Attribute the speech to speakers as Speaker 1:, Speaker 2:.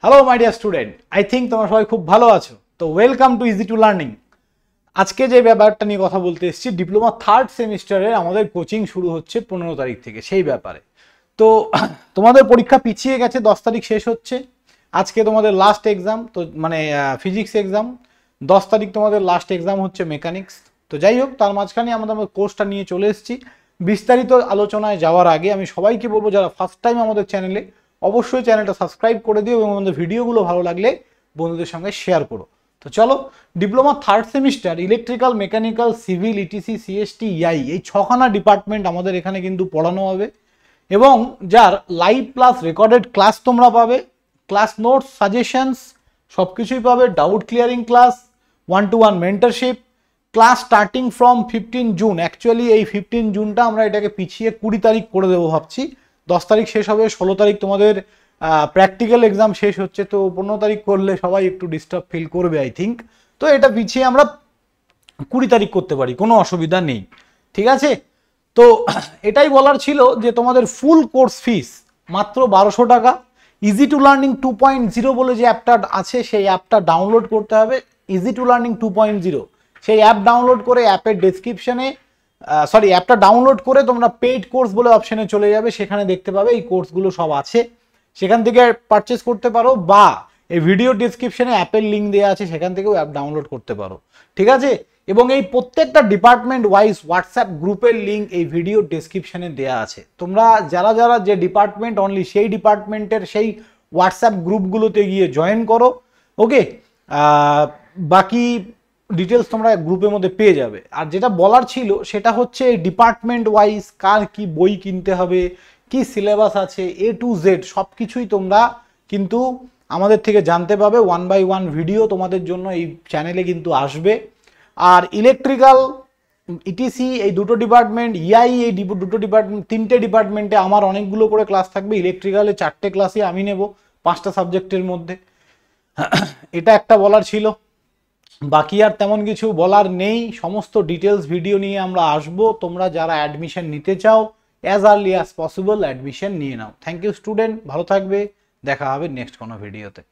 Speaker 1: Hello my dear student, I think তোমরা সবাই খুব ভালো আছো। তো welcome to easy to learning. আজকে যে ব্যাপারটা নিয়ে কথা বলতে এসেছি, ডিপ্লোমা থার্ড সেমিস্টারের আমাদের কোচিং শুরু হচ্ছে 15 তারিখ থেকে, সেই ব্যাপারে। তো তোমাদের পরীক্ষা পিছিয়ে গেছে, 10 তারিখ শেষ হচ্ছে। আজকে তোমাদের লাস্ট এক্সাম, তো মানে ফিজিক্স এক্সাম। 10 তারিখ তোমাদের লাস্ট এক্সাম হচ্ছে মেকানিক্স। তো যাই হোক, তার মাঝখানে আমাদের কোর্সটা নিয়ে চলে এসেছি। বিস্তারিত আলোচনায় যাওয়ার আগে আমি সবাইকে বলবো, যারা ফার্স্ট টাইম আমাদের চ্যানেলে, অবশ্যই চ্যানেলটা সাবস্ক্রাইব করে দিও এবং আমাদের ভিডিওগুলো ভালো লাগলে বন্ধুদের সঙ্গে শেয়ার করো। তো চলো, diploma third semester electrical, mechanical, civil, ETC, CST, EI, এই 6খানা ডিপার্টমেন্ট আমাদের এখানে কিন্তু পড়ানো হবে, এবং যার লাইভ প্লাস রেকর্ডেড ক্লাস তোমরা পাবে, ক্লাস নোটস, সাজেশনস সব কিছুই পাবে, doubt clearing class, 1-to-1 mentorship, class starting from 15 June. Actually এই 15 জুনটা আমরা এটাকে পিছিয়ে 20 তারিখ করে দেবো ভাবছি। 10 তারিখ শেষ হবে, 16 তারিখ তোমাদের প্র্যাকটিক্যাল এক্সাম শেষ হচ্ছে, তো 15 তারিখ করলে সবাই একটু ডিস্টার্ব ফিল করবে আই থিঙ্ক। তো এটা পিছিয়ে আমরা 20 তারিখ করতে পারি, কোনো অসুবিধা নেই, ঠিক আছে। তো এটাই বলার ছিল যে তোমাদের ফুল কোর্স ফিস মাত্র 1200 টাকা। ইজি টু লার্নিং 2.0 বলে যে অ্যাপটা আছে, সেই অ্যাপটা ডাউনলোড করতে হবে। ইজি টু লার্নিং 2.0, সেই অ্যাপ ডাউনলোড করে অ্যাপের ডেসক্রিপশনে অ্যাপটা ডাউনলোড করে তোমরা পেইড কোর্স বলে অপশনে চলে যাবে, সেখানে দেখতে পাবে এই কোর্সগুলো সব আছে, সেখান থেকে পারচেস করতে পারো, বা এই ভিডিও ডেসক্রিপশনে অ্যাপের লিঙ্ক দেওয়া আছে, সেখান থেকেও অ্যাপ ডাউনলোড করতে পারো, ঠিক আছে। এবং এই প্রত্যেকটা ডিপার্টমেন্ট ওয়াইজ হোয়াটসঅ্যাপ গ্রুপের লিঙ্ক এই ভিডিও ডেসক্রিপশনে দেওয়া আছে। তোমরা যারা যারা যে ডিপার্টমেন্ট অনলি, সেই ডিপার্টমেন্টের সেই হোয়াটসঅ্যাপ গ্রুপগুলোতে গিয়ে জয়েন করো, ওকে। বাকি ডিটেলস তোমরা গ্রুপের মধ্যে পেয়ে যাবে। আর যেটা বলার ছিল সেটা হচ্ছে ডিপার্টমেন্ট ওয়াইজ কার কি বই কিনতে হবে, কি সিলেবাস আছে, A to Z সব কিছুই তোমরা কিন্তু আমাদের থেকে জানতে পাবে। 1 by 1 ভিডিও তোমাদের জন্য এই চ্যানেলে কিন্তু আসবে। আর ইলেকট্রিক্যাল, ইটিসি এই দুটো ডিপার্টমেন্ট, ইআই এই দুটো ডিপার্টমেন্ট, 3টে ডিপার্টমেন্টে আমার অনেকগুলো করে ক্লাস থাকবে। ইলেকট্রিক্যালে 4টে ক্লাসই আমি নেব 5টা সাবজেক্টের মধ্যে। এটা একটা বলার ছিল, বাকি আর তেমন কিছু বলার নেই। সমস্ত ডিটেলস ভিডিও নিয়ে আমরা আসবো। তোমরা যারা অ্যাডমিশন নিতে চাও, as early as possible admission নিয়ে নাও। থ্যাংক ইউ স্টুডেন্ট, ভালো থাকবে, দেখা হবে নেক্সট কোনো ভিডিওতে।